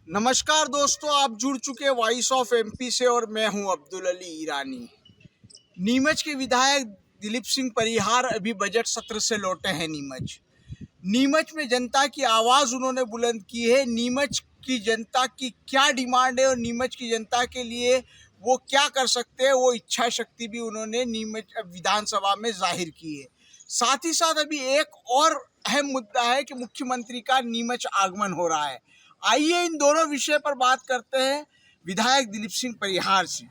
नमस्कार दोस्तों, आप जुड़ चुके वॉइस ऑफ एमपी से और मैं हूं अब्दुल अली ईरानी। नीमच के विधायक दिलीप सिंह परिहार अभी बजट सत्र से लौटे हैं। नीमच में जनता की आवाज़ उन्होंने बुलंद की है। नीमच की जनता की क्या डिमांड है और नीमच की जनता के लिए वो क्या कर सकते हैं, वो इच्छा शक्ति भी उन्होंने नीमच विधानसभा में जाहिर की है। साथ ही साथ अभी एक और अहम मुद्दा है कि मुख्यमंत्री का नीमच आगमन हो रहा है। आइए इन दोनों विषय पर बात करते हैं विधायक दिलीप सिंह परिहार से।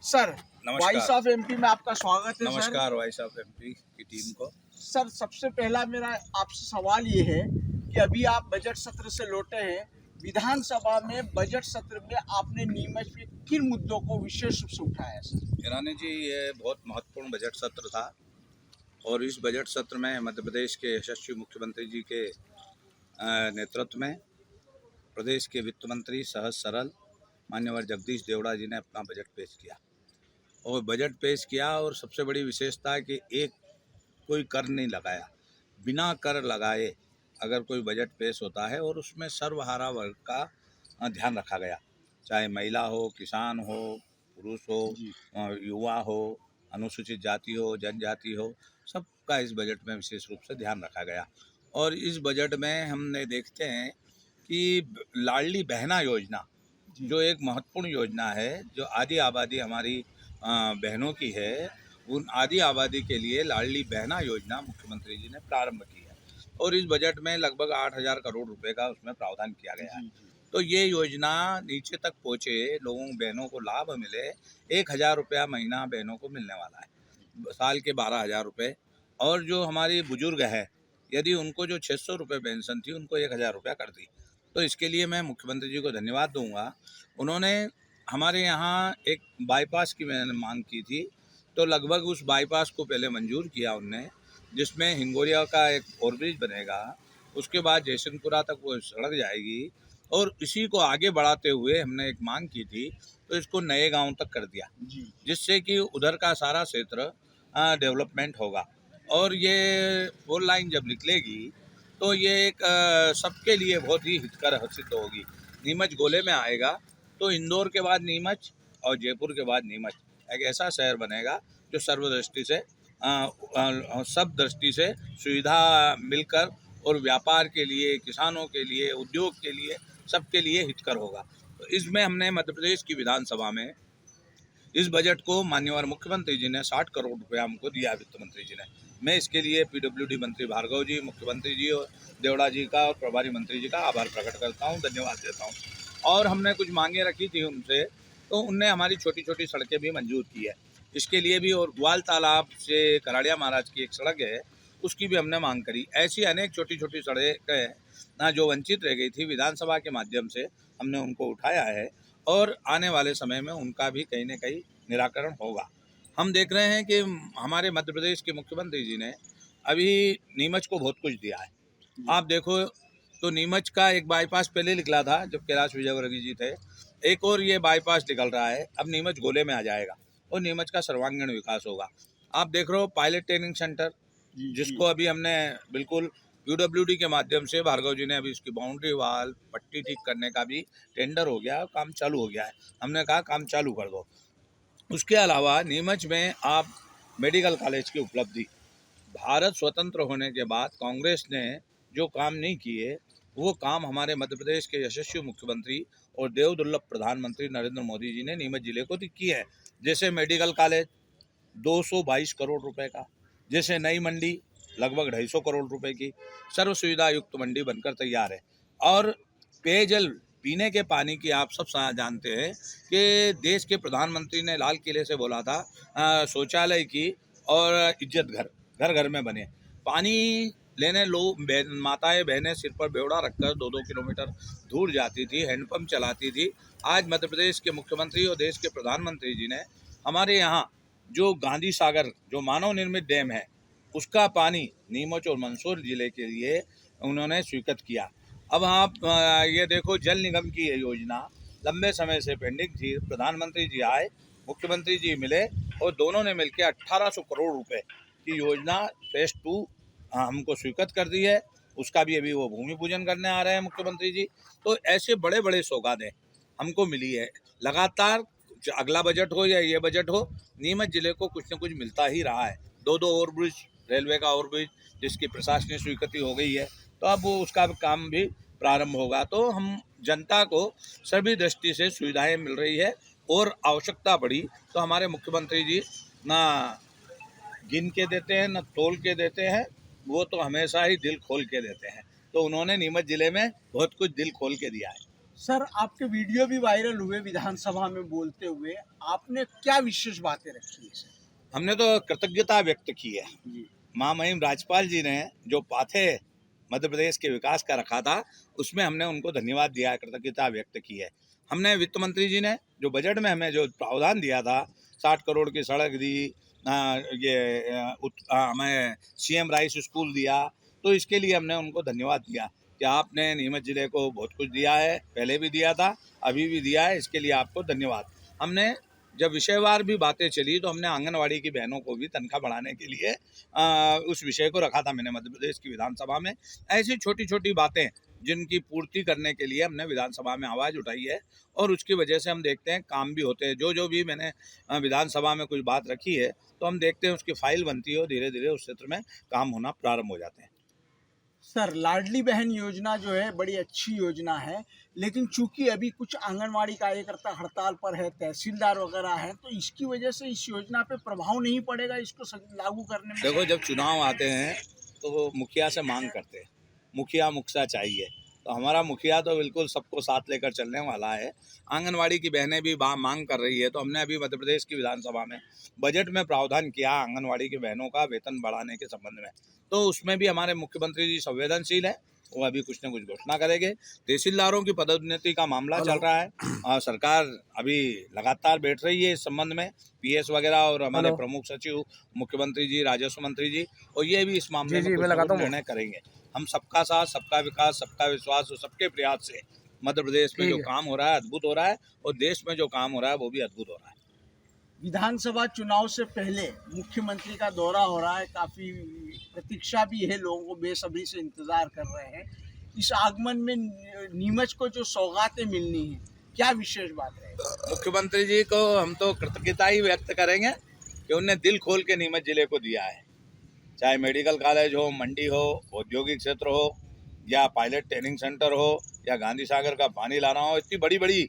सर, वॉइस ऑफ एमपी में आपका स्वागत है। नमस्कार वॉइस ऑफ एमपी की टीम को। सर, सबसे पहला मेरा आपसे सवाल ये है कि अभी आप बजट सत्र से लौटे हैं। विधानसभा में बजट सत्र में आपने नीमच में किन मुद्दों को विशेष रूप से उठाया सर? ईरानी जी, ये बहुत महत्वपूर्ण बजट सत्र था और इस बजट सत्र में मध्य प्रदेश के यशस्वी मुख्यमंत्री जी के नेतृत्व में प्रदेश के वित्त मंत्री सहज सरल मान्यवर जगदीश देवड़ा जी ने अपना बजट पेश किया और और सबसे बड़ी विशेषता है कि एक कोई कर नहीं लगाया। बिना कर लगाए अगर कोई बजट पेश होता है और उसमें सर्वहारा वर्ग का ध्यान रखा गया, चाहे महिला हो, किसान हो, पुरुष हो, युवा हो, अनुसूचित जाति हो, जनजाति हो, सबका इस बजट में विशेष रूप से ध्यान रखा गया। और इस बजट में हमने देखते हैं कि लाडली बहना योजना जो एक महत्वपूर्ण योजना है, जो आधी आबादी हमारी बहनों की है, उन आधी आबादी के लिए लाडली बहना योजना मुख्यमंत्री जी ने प्रारंभ की है और इस बजट में लगभग 8,000 करोड़ रुपए का उसमें प्रावधान किया गया है। तो ये योजना नीचे तक पहुँचे, लोगों बहनों को लाभ मिले। 1,000 रुपया महीना बहनों को मिलने वाला है, साल के 12,000 रुपये। और जो हमारी बुजुर्ग है, यदि उनको जो 600 रुपये पेंशन थी, उनको 1,000 रुपया कर दी। तो इसके लिए मैं मुख्यमंत्री जी को धन्यवाद दूंगा। उन्होंने हमारे यहाँ एक बाईपास की मैंने मांग की थी, तो लगभग उस बाईपास को पहले मंजूर किया उनने, जिसमें हिंगोरिया का एक ओवरब्रिज बनेगा, उसके बाद जयसिंहपुरा तक वो सड़क जाएगी और इसी को आगे बढ़ाते हुए हमने एक मांग की थी, तो इसको नए गांव तक कर दिया, जिससे कि उधर का सारा क्षेत्र डेवलपमेंट होगा। और ये 4 लाइन जब निकलेगी तो ये एक सबके लिए बहुत ही हितकर सिद्ध होगी। नीमच गोले में आएगा तो इंदौर के बाद नीमच और जयपुर के बाद नीमच एक ऐसा शहर बनेगा जो सर्वदृष्टि से सब दृष्टि से सुविधा मिलकर और व्यापार के लिए, किसानों के लिए, उद्योग के लिए, सबके लिए हितकर होगा। तो इसमें हमने मध्य प्रदेश की विधानसभा में इस बजट को माननीय मुख्यमंत्री जी ने 60 करोड़ रुपया हमको दिया, वित्त मंत्री जी ने। मैं इसके लिए पीडब्ल्यूडी मंत्री भार्गव जी, मुख्यमंत्री जी और देवड़ा जी का और प्रभारी मंत्री जी का आभार प्रकट करता हूँ, धन्यवाद देता हूँ। और हमने कुछ मांगे रखी थी उनसे, तो उनने हमारी छोटी छोटी सड़कें भी मंजूर की है इसके लिए भी। और ग्वाल तालाब से कराड़िया महाराज की एक सड़क है, उसकी भी हमने मांग करी। ऐसी अनेक छोटी छोटी सड़कें ना जो वंचित रह गई थी, विधानसभा के माध्यम से हमने उनको उठाया है और आने वाले समय में उनका भी कहीं न कहीं निराकरण होगा। हम देख रहे हैं कि हमारे मध्य प्रदेश के मुख्यमंत्री जी ने अभी नीमच को बहुत कुछ दिया है। आप देखो तो नीमच का एक बाईपास पहले निकला था जब कैलाश विजयवर्गीय जी थे, एक और ये बाईपास निकल रहा है, अब नीमच गोले में आ जाएगा और नीमच का सर्वांगीण विकास होगा। आप देख रहे हो पायलट ट्रेनिंग सेंटर, जिसको अभी हमने बिल्कुल पीडब्ल्यूडी के माध्यम से भार्गव जी ने अभी इसकी बाउंड्री वाल पट्टी ठीक करने का भी टेंडर हो गया, काम चालू हो गया है। हमने कहा काम चालू कर दो। उसके अलावा नीमच में आप मेडिकल कॉलेज की उपलब्धि, भारत स्वतंत्र होने के बाद कांग्रेस ने जो काम नहीं किए, वो काम हमारे मध्य प्रदेश के यशस्वी मुख्यमंत्री और देवदुर्लभ प्रधानमंत्री नरेंद्र मोदी जी ने नीमच जिले को की है। जैसे मेडिकल कॉलेज 222 करोड़ रुपए का, जैसे नई मंडी लगभग 250 करोड़ रुपए की सर्व सुविधा युक्त मंडी बनकर तैयार है। और पेयजल, पीने के पानी की आप सब जानते हैं कि देश के प्रधानमंत्री ने लाल किले से बोला था शौचालय की और इज्जत घर घर घर में बने। पानी लेने लोग माताएं बहनें सिर पर बेवड़ा रखकर 2-2 किलोमीटर दूर जाती थी, हैंडपंप चलाती थी। आज मध्य प्रदेश के मुख्यमंत्री और देश के प्रधानमंत्री जी ने हमारे यहाँ जो गांधी सागर जो मानव निर्मित डैम है, उसका पानी नीमच और मंदसौर जिले के लिए उन्होंने स्वीकृत किया। अब आप ये देखो, जल निगम की ये योजना लंबे समय से पेंडिंग थी। प्रधानमंत्री जी आए, मुख्यमंत्री जी मिले और दोनों ने मिलकर 1800 करोड़ रुपए की योजना फेज 2 हमको स्वीकृत कर दी है उसका भी अभी वो भूमि पूजन करने आ रहे हैं मुख्यमंत्री जी। तो ऐसे बड़े बड़े सौगातें हमको मिली है। लगातार अगला बजट हो या ये बजट हो, नीमच जिले को कुछ न कुछ मिलता ही रहा है। दो ओवरब्रिज, रेलवे का ओवरब्रिज जिसकी प्रशासनिक स्वीकृति हो गई है, तो अब वो उसका काम भी प्रारंभ होगा। तो हम जनता को सभी दृष्टि से सुविधाएं मिल रही है, और आवश्यकता पड़ी तो हमारे मुख्यमंत्री जी ना गिन के देते हैं ना तोल के देते हैं, वो तो हमेशा ही दिल खोल के देते हैं। तो उन्होंने नीमच जिले में बहुत कुछ दिल खोल के दिया है। सर, आपके वीडियो भी वायरल हुए विधानसभा में बोलते हुए, आपने क्या विशेष बातें रखी है सर? हमने तो कृतज्ञता व्यक्त की है। जी। महामहिम राज्यपाल जी ने जो पाथे मध्य प्रदेश के विकास का रखा था, उसमें हमने उनको धन्यवाद दिया है, कृतज्ञता व्यक्त की है। हमने वित्त मंत्री जी ने जो बजट में हमें जो प्रावधान दिया था, 60 करोड़ की सड़क दी, हमें सीएम राइस स्कूल दिया, तो इसके लिए हमने उनको धन्यवाद दिया कि आपने नीमच जिले को बहुत कुछ दिया है, पहले भी दिया था, अभी भी दिया है, इसके लिए आपको धन्यवाद। हमने जब विषयवार भी बातें चली तो हमने आंगनवाड़ी की बहनों को भी तनख्वाह बढ़ाने के लिए उस विषय को रखा था मैंने मध्य प्रदेश की विधानसभा में। ऐसी छोटी छोटी बातें जिनकी पूर्ति करने के लिए हमने विधानसभा में आवाज़ उठाई है, और उसकी वजह से हम देखते हैं काम भी होते हैं। जो भी मैंने विधानसभा में कुछ बात रखी है, तो हम देखते हैं उसकी फाइल बनती है और धीरे धीरे उस क्षेत्र में काम होना प्रारंभ हो जाते हैं। सर, लाडली बहन योजना जो है बड़ी अच्छी योजना है, लेकिन चूंकि अभी कुछ आंगनवाड़ी कार्यकर्ता हड़ताल पर है, तहसीलदार वगैरह हैं, तो इसकी वजह से इस योजना पे प्रभाव नहीं पड़ेगा इसको लागू करने में? देखो, जब चुनाव आते हैं तो वो मुखिया से मांग करते हैं, मुखिया मुखिया चाहिए, तो हमारा मुखिया तो बिल्कुल सबको साथ लेकर चलने वाला है। आंगनवाड़ी की बहनें भी मांग कर रही है, तो हमने अभी मध्य प्रदेश की विधानसभा में बजट में प्रावधान किया आंगनवाड़ी की बहनों का वेतन बढ़ाने के संबंध में। तो उसमें भी हमारे मुख्यमंत्री जी संवेदनशील है, वो अभी कुछ न कुछ घोषणा करेंगे। तहसीलदारों की पदोन्नति का मामला चल रहा है, सरकार अभी लगातार बैठ रही है इस संबंध में, पीएस वगैरह और हमारे प्रमुख सचिव, मुख्यमंत्री जी, राजस्व मंत्री जी, और ये भी इस मामले में कुछ निर्णय करेंगे। हम सबका साथ, सबका विकास, सबका विश्वास और सबके प्रयास से मध्य प्रदेश में जो काम हो रहा है अद्भुत हो रहा है, और देश में जो काम हो रहा है वो भी अद्भुत हो रहा है। विधानसभा चुनाव से पहले मुख्यमंत्री का दौरा हो रहा है, काफ़ी प्रतीक्षा भी है, लोगों को बेसब्री से इंतज़ार कर रहे हैं। इस आगमन में नीमच को जो सौगातें मिलनी है, क्या विशेष बात है? मुख्यमंत्री जी को हम तो कृतज्ञता ही व्यक्त करेंगे कि उनने दिल खोल के नीमच जिले को दिया है। चाहे मेडिकल कॉलेज हो, मंडी हो, औद्योगिक क्षेत्र हो, या पायलट ट्रेनिंग सेंटर हो, या गांधी सागर का पानी लाना हो, इतनी बड़ी बड़ी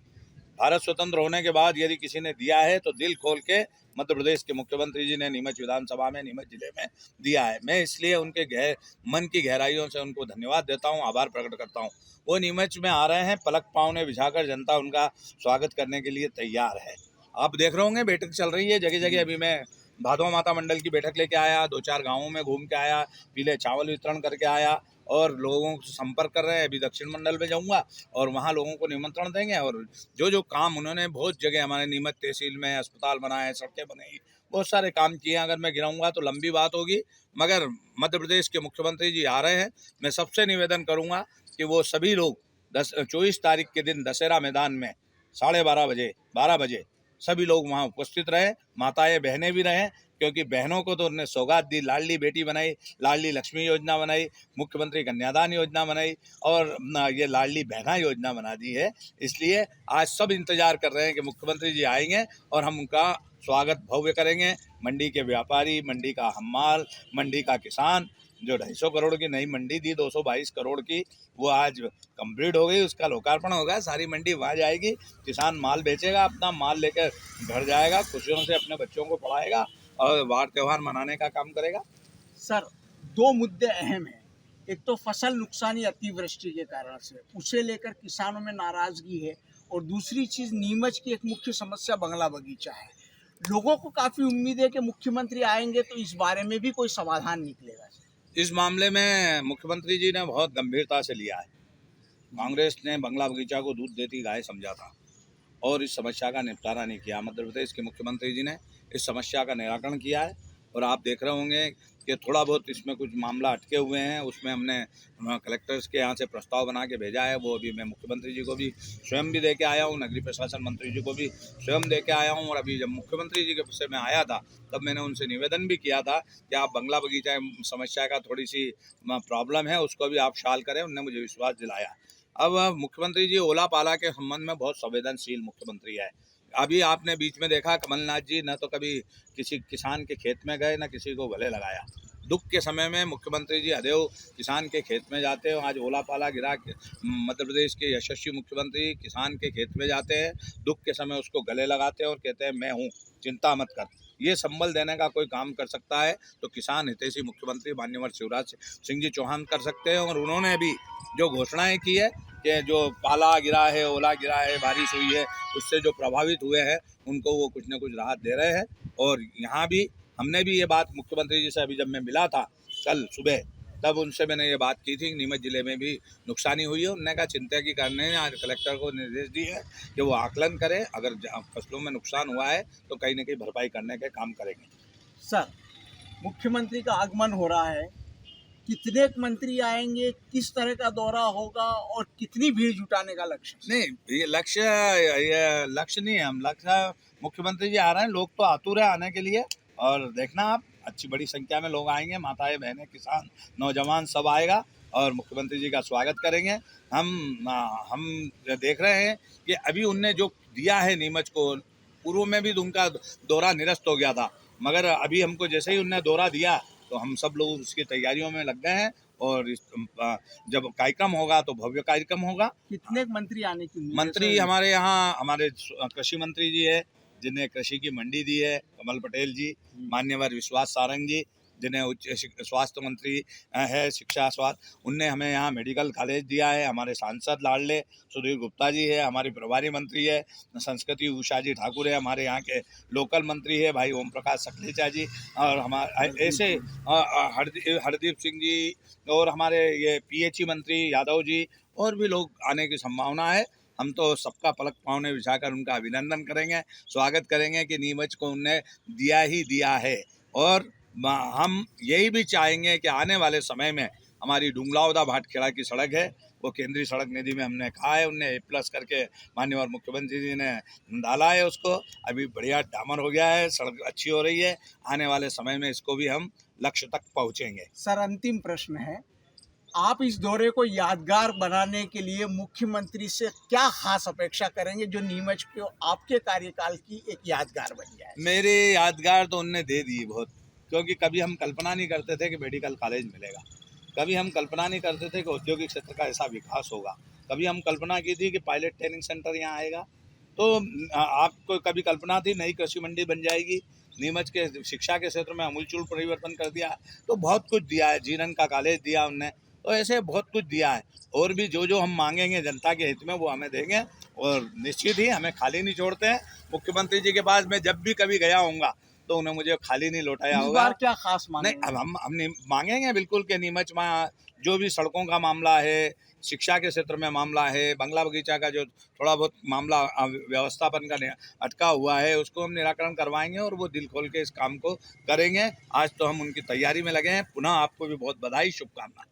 भारत स्वतंत्र होने के बाद यदि किसी ने दिया है तो दिल खोल के मध्य प्रदेश के मुख्यमंत्री जी ने नीमच विधानसभा में, नीमच जिले में दिया है। मैं इसलिए उनके मन की गहराइयों से उनको धन्यवाद देता हूं, आभार प्रकट करता हूं। वो नीमच में आ रहे हैं, पलक पाँव बिछाकर जनता उनका स्वागत करने के लिए तैयार है। आप देख रहे होंगे बैठक चल रही है जगह जगह। अभी मैं भादवा माता मंडल की बैठक लेके आया, 2-4 गाँवों में घूम के आया, पीले चावल वितरण करके आया, और लोगों से संपर्क कर रहे हैं। अभी दक्षिण मंडल में जाऊंगा और वहाँ लोगों को निमंत्रण देंगे, और जो काम उन्होंने बहुत जगह हमारे नीमच तहसील में अस्पताल बनाए, सड़कें बनाई, बहुत सारे काम किए। अगर मैं गिनाऊंगा तो लंबी बात होगी, मगर मध्य प्रदेश के मुख्यमंत्री जी आ रहे हैं। मैं सबसे निवेदन करूँगा कि वो सभी लोग 24 तारीख के दिन दशहरा मैदान में 12:30 बजे सभी लोग वहाँ उपस्थित रहें, माताएं बहनें भी रहें, क्योंकि बहनों को तो उन्होंने सौगात दी, लाडली बेटी बनाई, लाडली लक्ष्मी योजना बनाई, मुख्यमंत्री कन्यादान योजना बनाई, और ये लाडली बहना योजना बना दी है। इसलिए आज सब इंतजार कर रहे हैं कि मुख्यमंत्री जी आएंगे और हम उनका स्वागत भव्य करेंगे। मंडी के व्यापारी, मंडी का हमाल, मंडी का किसान, जो 250 करोड़ की नई मंडी थी 222 करोड़ की, वो आज कंप्लीट हो गई, उसका लोकार्पण होगा। सारी मंडी वहाँ जाएगी, किसान माल बेचेगा, अपना माल लेकर घर जाएगा, खुशियों से अपने बच्चों को पढ़ाएगा और वार त्यौहार मनाने का काम करेगा। सर, 2 मुद्दे अहम हैं। एक तो फसल नुकसानी अतिवृष्टि के कारण से, उसे लेकर किसानों में नाराजगी है, और दूसरी चीज़ नीमच की एक मुख्य समस्या बंगला बगीचा है। लोगों को काफ़ी उम्मीद है कि मुख्यमंत्री आएंगे तो इस बारे में भी कोई समाधान निकलेगा। इस मामले में मुख्यमंत्री जी ने बहुत गंभीरता से लिया है। कांग्रेस ने बंगला बगीचा को दूध देती गाय समझा था और इस समस्या का निपटारा नहीं किया। मध्य प्रदेश के मुख्यमंत्री जी ने इस समस्या का निराकरण किया है। और आप देख रहे होंगे कि थोड़ा बहुत इसमें कुछ मामला अटके हुए हैं, उसमें हमने कलेक्टर्स के यहाँ से प्रस्ताव बना के भेजा है। वो अभी मैं मुख्यमंत्री जी को भी स्वयं भी दे के आया हूँ, नगरीय प्रशासन मंत्री जी को भी स्वयं दे के आया हूँ। और अभी जब मुख्यमंत्री जी के से मैं आया था तब मैंने उनसे निवेदन भी किया था कि आप बंगला बगीचा समस्या का थोड़ी सी प्रॉब्लम है, उसको भी आप शाल करें। उन्होंने मुझे विश्वास दिलाया। अब मुख्यमंत्री जी ओला पाला के संबंध में बहुत संवेदनशील मुख्यमंत्री है। अभी आपने बीच में देखा कमलनाथ जी न तो कभी किसी किसान के खेत में गए, न किसी को गले लगाया। दुख के समय में मुख्यमंत्री जी अदैव किसान के खेत में जाते हैं। आज ओला पाला गिरा मध्य प्रदेश के यशस्वी मुख्यमंत्री किसान के खेत में जाते हैं, दुख के समय उसको गले लगाते हैं और कहते हैं मैं हूँ, चिंता मत कर। ये संबल देने का कोई काम कर सकता है तो किसान हितैषी मुख्यमंत्री माननीय शिवराज सिंह जी चौहान कर सकते हैं। और उन्होंने भी जो घोषणाएं की है कि जो पाला गिरा है, ओला गिरा है, बारिश हुई है, उससे जो प्रभावित हुए हैं उनको वो कुछ न कुछ राहत दे रहे हैं। और यहाँ भी हमने भी ये बात मुख्यमंत्री जी से अभी जब मैं मिला था कल सुबह, तब उनसे मैंने ये बात की थी। नीमच जिले में भी नुकसानी हुई है। उन्होंने कहा चिंता की करने आज कलेक्टर को निर्देश दिए है कि वो आकलन करें, अगर फसलों में नुकसान हुआ है तो कहीं ना कहीं भरपाई करने के काम करेंगे। सर, मुख्यमंत्री का आगमन हो रहा है, कितने मंत्री आएंगे, किस तरह का दौरा होगा और कितनी भीड़ जुटाने का लक्ष्य? नहीं, ये लक्ष्य नहीं है। हम लक्ष्य मुख्यमंत्री जी आ रहे हैं, लोग तो आतुर है आने के लिए। और देखना आप अच्छी बड़ी संख्या में लोग आएंगे, माताएं बहनें किसान नौजवान सब आएगा और मुख्यमंत्री जी का स्वागत करेंगे। हम देख रहे हैं कि अभी उनने जो दिया है नीमच को, पूर्व में भी उनका दौरा निरस्त हो गया था, मगर अभी हमको जैसे ही उनने दौरा दिया तो हम सब लोग उसकी तैयारियों में लग गए हैं। और जब कार्यक्रम होगा तो भव्य कार्यक्रम होगा। कितने मंत्री आने की उम्मीद है? मंत्री हमारे यहाँ हमारे कृषि मंत्री जी है, जिन्हें कृषि की मंडी दी है, कमल पटेल जी, मान्यवर विश्वास सारंग जी, जिन्हें उच्च स्वास्थ्य मंत्री है, शिक्षा स्वास्थ्य, उनने हमें यहाँ मेडिकल कॉलेज दिया है। हमारे सांसद लाडले सुधीर गुप्ता जी है, हमारी प्रभारी मंत्री है संस्कृति उषा जी ठाकुर है, हमारे यहाँ के लोकल मंत्री है भाई ओम प्रकाश सकलेचा जी, और हमारे ऐसे हरदीप सिंह जी, और हमारे ये पीएचई मंत्री यादव जी, और भी लोग आने की संभावना है। हम तो सबका पलक पाँव बिछाकर उनका अभिनंदन करेंगे, स्वागत करेंगे कि नीमच को उनने दिया ही दिया है। और हम यही भी चाहेंगे कि आने वाले समय में हमारी डुंगलावदा भाटखेड़ा की सड़क है, वो केंद्रीय सड़क निधि में हमने कहा है, उनने A+ करके माननीय मुख्यमंत्री जी ने डाला है उसको। अभी बढ़िया डामर हो गया है, सड़क अच्छी हो रही है। आने वाले समय में इसको भी हम लक्ष्य तक पहुँचेंगे। सर, अंतिम प्रश्न है, आप इस दौरे को यादगार बनाने के लिए मुख्यमंत्री से क्या खास अपेक्षा करेंगे जो नीमच को आपके कार्यकाल की एक यादगार बन जाए? मेरे यादगार तो उनने दे दी बहुत, क्योंकि कभी हम कल्पना नहीं करते थे कि मेडिकल कॉलेज मिलेगा, कभी हम कल्पना नहीं करते थे कि औद्योगिक क्षेत्र का ऐसा विकास होगा, कभी हम कल्पना की थी कि पायलट ट्रेनिंग सेंटर यहाँ आएगा। तो आपको कभी कल्पना थी नई कृषि मंडी बन जाएगी, नीमच के शिक्षा के क्षेत्र में अमूलचूल परिवर्तन कर दिया। तो बहुत कुछ दिया है, जीरन का कॉलेज दिया उनने, तो ऐसे बहुत कुछ दिया है। और भी जो हम मांगेंगे जनता के हित में वो हमें देंगे, और निश्चित ही हमें खाली नहीं छोड़ते हैं। मुख्यमंत्री जी के पास मैं जब भी कभी गया हूँगा तो उन्हें मुझे खाली नहीं लौटाया होगा। इस बार क्या खास मांगेंगे? नहीं, अब हम मांगेंगे बिल्कुल कि नीमच में जो भी सड़कों का मामला है, शिक्षा के क्षेत्र में मामला है, बंगला बगीचा का जो थोड़ा बहुत मामला व्यवस्थापन का अटका हुआ है, उसको हम निराकरण करवाएंगे और वो दिल खोल के इस काम को करेंगे। आज तो हम उनकी तैयारी में लगे हैं। पुनः आपको भी बहुत बधाई, शुभकामनाएं।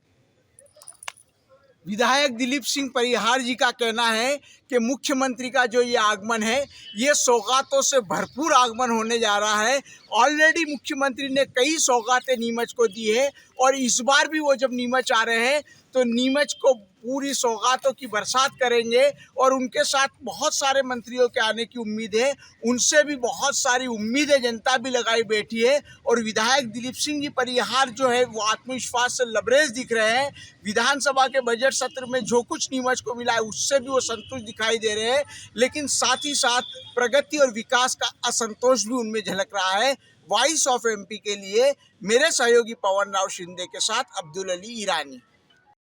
विधायक दिलीप सिंह परिहार जी का कहना है कि मुख्यमंत्री का जो ये आगमन है, ये सौगातों से भरपूर आगमन होने जा रहा है। ऑलरेडी मुख्यमंत्री ने कई सौगातें नीमच को दी है और इस बार भी वो जब नीमच आ रहे हैं तो नीमच को पूरी सौगातों की बरसात करेंगे। और उनके साथ बहुत सारे मंत्रियों के आने की उम्मीद है, उनसे भी बहुत सारी उम्मीदें जनता भी लगाई बैठी है। और विधायक दिलीप सिंह जी परिहार जो है वो आत्मविश्वास से लबरेज दिख रहे हैं। विधानसभा के बजट सत्र में जो कुछ नीमच को मिला है उससे भी वो संतुष्ट दिखाई दे रहे हैं, लेकिन साथ ही साथ प्रगति और विकास का असंतोष भी उनमें झलक रहा है। वॉइस ऑफ MP के लिए मेरे सहयोगी पवन राव शिंदे के साथ अब्दुल अली ईरानी।